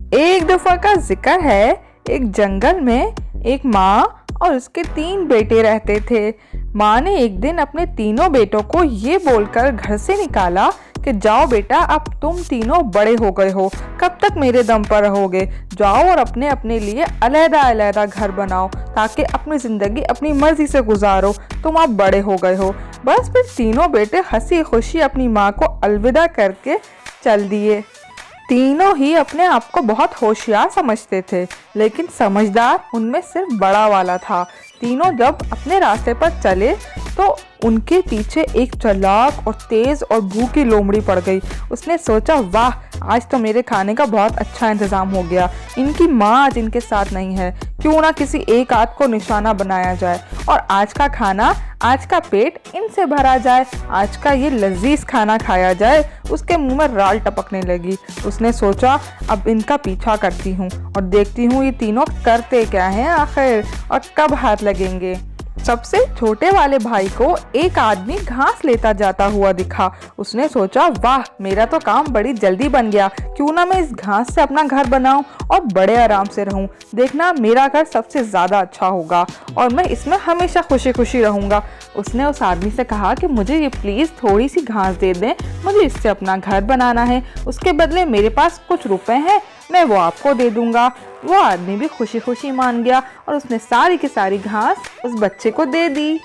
एक दफा का जिक्र है, एक जंगल में एक माँ और उसके 3 बेटे रहते थे। माँ ने एक दिन अपने तीनों बेटों को ये बोलकर घर से निकाला कि जाओ बेटा, अब तुम तीनों बड़े हो गए हो, कब तक मेरे दम पर रहोगे? जाओ और अपने अपने लिए अलग अलग घर बनाओ ताकि अपनी जिंदगी अपनी मर्जी से गुजारो, तुम अब बड़े हो गए हो। बस फिर तीनों बेटे हंसी खुशी अपनी माँ को अलविदा करके चल दिए। तीनों ही अपने आप को बहुत होशियार समझते थे, लेकिन समझदार उनमें सिर्फ बड़ा वाला था। तीनों जब अपने रास्ते पर चले तो उनके पीछे एक चालाक और तेज और भूखी लोमड़ी पड़ गई। उसने सोचा, वाह, आज तो मेरे खाने का बहुत अच्छा इंतजाम हो गया। इनकी माँ आज इनके साथ नहीं है, क्यों ना किसी एक आध को निशाना बनाया जाए और आज का खाना, आज का पेट इनसे भरा जाए, आज का ये लजीज खाना खाया जाए। उसके मुंह में राल टपकने लगी। उसने सोचा, अब इनका पीछा करती हूँ और देखती हूँ ये तीनों करते क्या हैं आखिर और कब हाथ लगेंगे। सबसे छोटे वाले भाई को एक आदमी घास लेता जाता हुआ दिखा। उसने सोचा, वाह, मेरा तो काम बड़ी जल्दी बन गया, क्यों ना मैं इस घास से अपना घर बनाऊं और बड़े आराम से रहूं। देखना, मेरा घर सबसे ज़्यादा अच्छा होगा और मैं इसमें हमेशा खुशी खुशी रहूंगा। उसने उस आदमी से कहा कि मुझे ये प्लीज़ थोड़ी सी घास दे दें, मुझे इससे अपना घर बनाना है, उसके बदले मेरे पास कुछ रुपए हैं, मैं वो आपको दे दूंगा। वो आदमी भी खुशी खुशी मान गया और उसने सारी की सारी घास उस बच्चे को दे दी।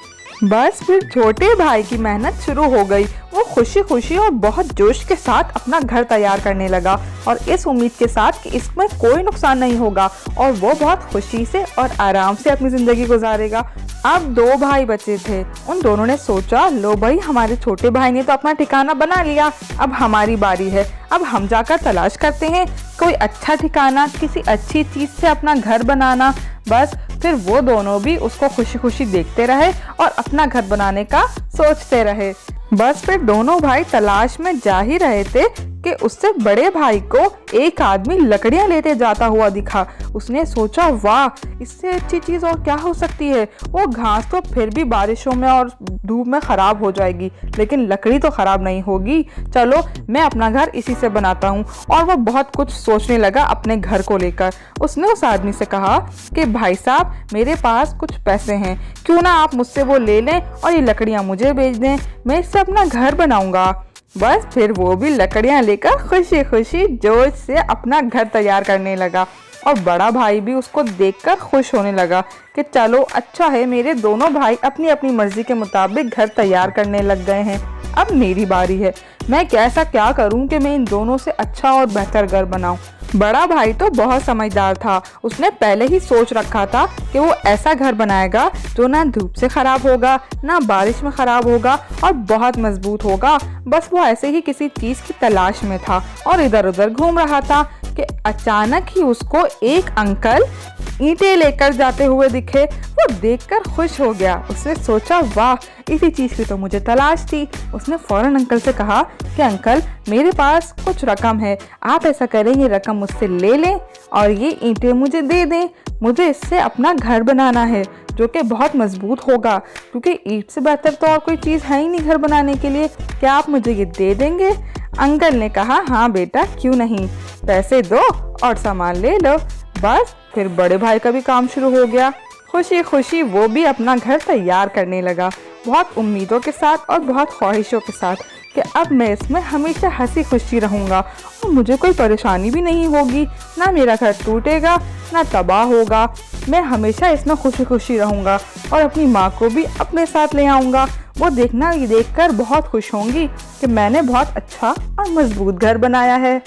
बस फिर छोटे भाई की मेहनत शुरू हो गई। वो खुशी खुशी और बहुत जोश के साथ अपना घर तैयार करने लगा और इस उम्मीद के साथ कि इसमें कोई नुकसान नहीं होगा और वो बहुत खुशी से और आराम से अपनी ज़िंदगी गुजारेगा। अब 2 भाई बचे थे। उन दोनों ने सोचा, लो भाई, हमारे छोटे भाई ने तो अपना ठिकाना बना लिया, अब हमारी बारी है। अब हम जाकर तलाश करते हैं कोई अच्छा ठिकाना, किसी अच्छी चीज़ से अपना घर बनाना। बस फिर वो दोनों भी उसको खुशी खुशी देखते रहे और अपना घर बनाने का सोचते रहे। बस फिर दोनों भाई तलाश में जा ही रहे थे कि उससे बड़े भाई को एक आदमी लकड़ियां लेते जाता हुआ दिखा। उसने सोचा, वाह, इससे अच्छी चीज़ और क्या हो सकती है? वो घास तो फिर भी बारिशों में और धूप में ख़राब हो जाएगी, लेकिन लकड़ी तो ख़राब नहीं होगी। चलो, मैं अपना घर इसी से बनाता हूँ। और वो बहुत कुछ सोचने लगा अपने घर को लेकर। उसने उस आदमी से कहा कि भाई साहब, मेरे पास कुछ पैसे हैं, क्यों ना आप मुझसे वो ले लें और ये लकड़ियाँ मुझे बेच दें, मैं इससे अपना घर बनाऊँगा। बस फिर वो भी लकड़ियां लेकर खुशी खुशी जोश से अपना घर तैयार करने लगा और बड़ा भाई भी उसको देखकर खुश होने लगा कि चलो, अच्छा है, मेरे दोनों भाई अपनी अपनी मर्जी के मुताबिक घर तैयार करने लग गए हैं। अब मेरी बारी है, मैं कैसा क्या करूं कि मैं इन दोनों से अच्छा और बेहतर घर बनाऊं। बड़ा भाई तो बहुत समझदार था। उसने पहले ही सोच रखा था कि वो ऐसा घर बनाएगा जो ना धूप से खराब होगा, ना बारिश में खराब होगा और बहुत मजबूत होगा। बस वो ऐसे ही किसी चीज़ की तलाश में था और इधर उधर घूम रहा था कि अचानक ही उसको एक अंकल ईंटें लेकर जाते हुए दिखे। वो देखकर खुश हो गया। उसने सोचा, वाह, इसी चीज़ की तो मुझे तलाश थी। उसने फौरन अंकल से कहा कि अंकल, मेरे पास कुछ रकम है, आप ऐसा करें, ये रकम मुझसे ले लें और ये ईंटें मुझे दे दें। मुझे इससे अपना घर बनाना है जो कि बहुत मजबूत होगा, क्योंकि ईंट से बेहतर तो और कोई चीज़ है ही नहीं घर बनाने के लिए। क्या आप मुझे ये दे देंगे? अंकल ने कहा, हाँ बेटा, क्यों नहीं, पैसे दो और सामान ले लो। बस फिर बड़े भाई का भी काम शुरू हो गया। खुशी खुशी वो भी अपना घर तैयार करने लगा, बहुत उम्मीदों के साथ और बहुत ख्वाहिशों के साथ कि अब मैं इसमें हमेशा हंसी खुशी रहूँगा और मुझे कोई परेशानी भी नहीं होगी, ना मेरा घर टूटेगा ना तबाह होगा। मैं हमेशा इसमें खुशी खुशी रहूँगा और अपनी माँ को भी अपने साथ ले आऊँगा। वो देखना, ये देखकर बहुत खुश होंगी कि मैंने बहुत अच्छा और मजबूत घर बनाया है।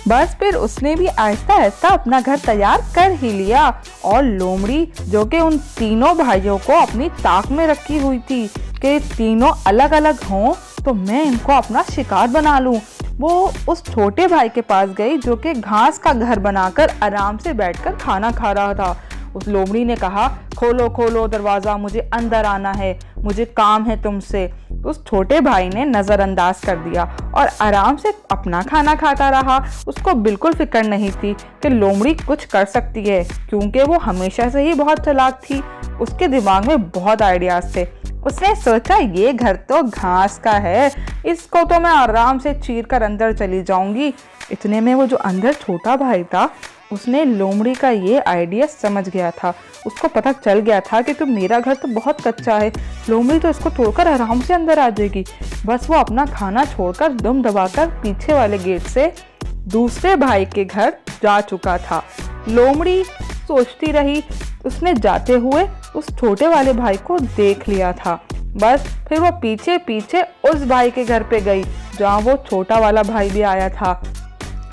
बस फिर उसने भी आहिस्ता आहिस्ता अपना घर तैयार कर ही लिया और लोमड़ी, जो कि उन तीनों भाइयों को अपनी ताक में रखी हुई थी कि तीनों अलग अलग हों तो मैं इनको अपना शिकार बना लूं, वो उस छोटे भाई के पास गई जो कि घास का घर बनाकर आराम से बैठकर खाना खा रहा था। उस लोमड़ी ने कहा, खोलो खोलो दरवाज़ा, मुझे अंदर आना है, मुझे काम है तुमसे। तो उस छोटे भाई ने नज़रअंदाज कर दिया और आराम से अपना खाना खाता रहा। उसको बिल्कुल फिक्र नहीं थी कि लोमड़ी कुछ कर सकती है, क्योंकि वो हमेशा से ही बहुत चालाक थी। उसके दिमाग में बहुत आइडियाज़ थे। उसने सोचा ये घर तो घास का है, इसको तो मैं आराम से चीर कर अंदर चली जाऊंगी। इतने में वो जो अंदर छोटा भाई था उसने लोमड़ी का ये आइडिया समझ गया था। उसको पता चल गया था कि तुम मेरा घर तो बहुत कच्चा है, लोमड़ी तो इसको तोड़कर आराम से अंदर आ जाएगी। बस वो अपना खाना छोड़कर दुम दबाकर पीछे वाले गेट से दूसरे भाई के घर जा चुका था। लोमड़ी सोचती रही, उसने जाते हुए उस छोटे वाले भाई को देख लिया था। बस फिर वो पीछे पीछे उस भाई के घर पे गई जहाँ वो छोटा वाला भाई भी आया था,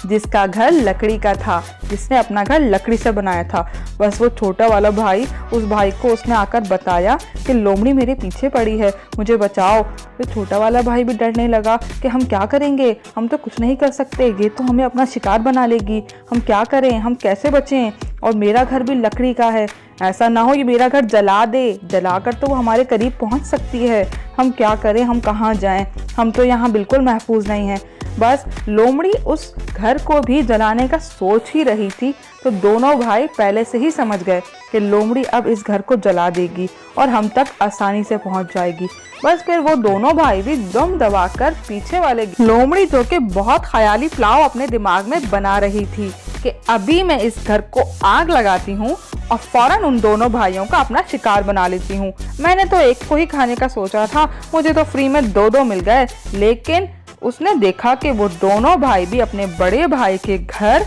जिसका घर लकड़ी का था, जिसने अपना घर लकड़ी से बनाया था। बस वो छोटा वाला भाई, उस भाई को उसने आकर बताया कि लोमड़ी मेरे पीछे पड़ी है, मुझे बचाओ। तो छोटा वाला भाई भी डरने लगा कि हम क्या करेंगे, हम तो कुछ नहीं कर सकते, ये तो हमें अपना शिकार बना लेगी, हम क्या करें, हम कैसे बचें, और मेरा घर भी लकड़ी का है, ऐसा ना हो ये मेरा घर जला दे, जलाकर तो वो हमारे करीब पहुंच सकती है, हम क्या करें, हम कहाँ जाएं, हम तो यहाँ बिल्कुल महफूज नहीं हैं। बस लोमड़ी उस घर को भी जलाने का सोच ही रही थी तो दोनों भाई पहले से ही समझ गए कि लोमड़ी अब इस घर को जला देगी और हम तक आसानी से पहुंच जाएगी। बस फिर वो दोनों भाई भी दम दबाकर पीछे वाले लोमड़ी जो कि बहुत ख्याली प्लान अपने दिमाग में बना रही थी कि अभी मैं इस घर को आग लगाती हूँ और फौरन उन दोनों भाइयों का अपना शिकार बना लेती हूँ। मैंने तो एक को ही खाने का सोचा था, मुझे तो फ्री में दो मिल गए। लेकिन उसने देखा कि वो दोनों भाई भी अपने बड़े भाई के घर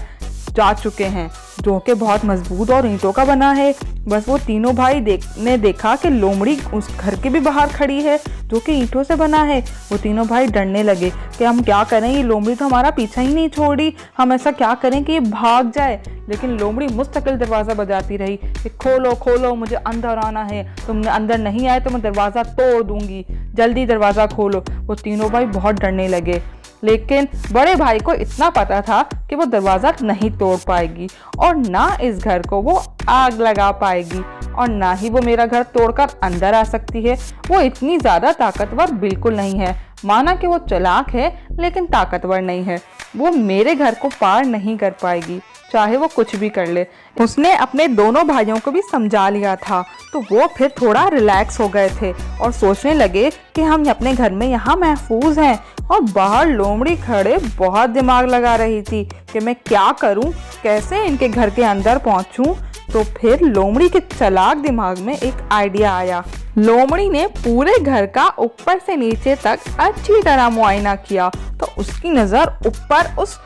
जा चुके हैं जो कि बहुत मजबूत और ईंटों का बना है। बस वो तीनों भाई ने देखा कि लोमड़ी उस घर के भी बाहर खड़ी है जो कि ईंटों से बना है। वो तीनों भाई डरने लगे कि हम क्या करें, ये लोमड़ी तो हमारा पीछा ही नहीं छोड़ी, हम ऐसा क्या करें कि ये भाग जाए। लेकिन लोमड़ी मुस्तकिल दरवाज़ा बजाती रही कि खोलो खोलो, मुझे अंदर आना है, तुम अंदर नहीं आए तो मैं दरवाज़ा तोड़ दूंगी, जल्दी दरवाज़ा खोलो। वो तीनों भाई बहुत डरने लगे, लेकिन बड़े भाई को इतना पता था कि वो दरवाज़ा नहीं तोड़ पाएगी और ना इस घर को वो आग लगा पाएगी और ना ही वो मेरा घर तोड़कर अंदर आ सकती है। वो इतनी ज़्यादा ताकतवर बिल्कुल नहीं है, माना कि वो चालाक है लेकिन ताकतवर नहीं है। वो मेरे घर को पार नहीं कर पाएगी चाहे वो कुछ भी कर ले। उसने अपने दोनों भाइयों को भी समझा लिया था तो वो फिर थोड़ा रिलैक्स हो गए थे और सोचने लगे कि हम अपने घर में यहाँ महफूज हैं। और बाहर लोमड़ी खड़े बहुत दिमाग लगा रही थी कि मैं क्या करूँ, कैसे इनके घर के अंदर पहुँचूँ। तो फिर लोमड़ी के चालाक दिमाग में एक आइडिया आया। लोमड़ी ने पूरे घर का ऊपर से नीचे तक अच्छी तरह मुआयना किया तो उसकी नज़र ऊपर उस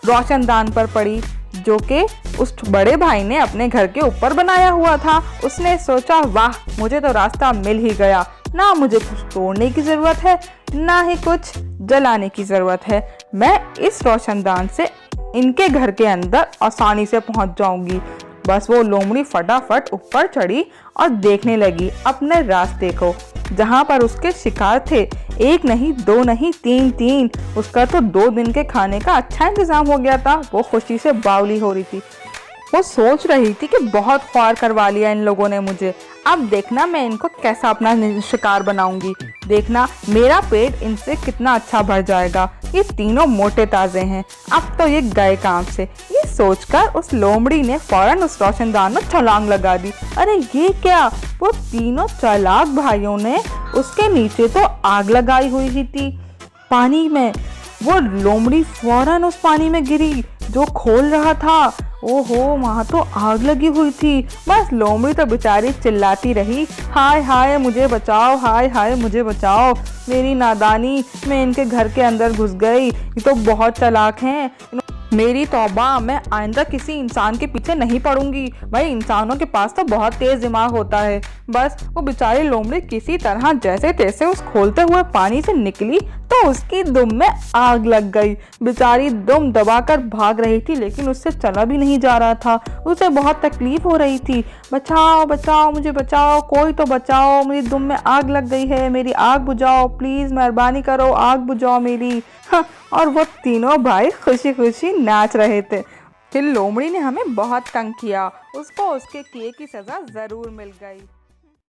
रोशनदान पर पड़ी जो कि उस बड़े भाई ने अपने घर के ऊपर बनाया हुआ था। उसने सोचा, वाह, मुझे तो रास्ता मिल ही गया, ना मुझे कुछ तोड़ने की ज़रूरत है ना ही कुछ जलाने की ज़रूरत है, मैं इस रोशनदान से इनके घर के अंदर आसानी से पहुंच जाऊंगी। बस वो लोमड़ी फटाफट ऊपर चढ़ी और देखने लगी अपने रास्ते को जहाँ पर उसके शिकार थे, एक नहीं दो नहीं तीन। उसका तो 2 दिन के खाने का अच्छा इंतजाम हो गया था। वो खुशी से बावली हो रही थी। वो सोच रही थी कि बहुत ख्वार करवा लिया इन लोगों ने मुझे, अब देखना मैं इनको कैसा अपना शिकार बनाऊंगी, देखना मेरा पेट इनसे कितना अच्छा भर जाएगा। ये तीनों मोटे ताजे हैं, अब तो ये गए काम से। ये सोचकर उस लोमड़ी ने फौरन उस रोशनदान में छलांग लगा दी। अरे ये क्या, वो तीनों चालाक भाइयों ने उसके नीचे तो आग लगाई हुई ही थी पानी में। वो लोमड़ी फौरन उस पानी में गिरी जो खोल रहा था। ओहो, वहाँ तो आग लगी हुई थी। बस लोमड़ी तो बेचारी चिल्लाती रही, हाय हाय मुझे बचाओ, हाय हाय मुझे बचाओ, मेरी नादानी, मैं इनके घर के अंदर घुस गई, ये तो बहुत चालाक हैं, मेरी तौबा, मैं आइंदा किसी इंसान के पीछे नहीं पड़ूंगी। भाई इंसानों के पास तो बहुत तेज दिमाग होता है। बस वो बेचारी लोमड़ी किसी तरह जैसे तैसे उस खोलते हुए पानी से निकली तो उसकी दुम में आग लग गई। बेचारी दुम दबाकर भाग रही थी लेकिन उससे चला भी नहीं जा रहा था। उसे बहुत तकलीफ हो रही थी। बचाओ बचाओ, मुझे बचाओ, कोई तो बचाओ, मेरी दुम में आग लग गई है, मेरी आग बुझाओ, प्लीज मेहरबानी करो, आग बुझाओ मेरी। और वो तीनों भाई खुशी खुशी नाच रहे थे। फिर लोमड़ी ने हमें बहुत तंग किया, उसको उसके किए की सजा जरूर मिल गई।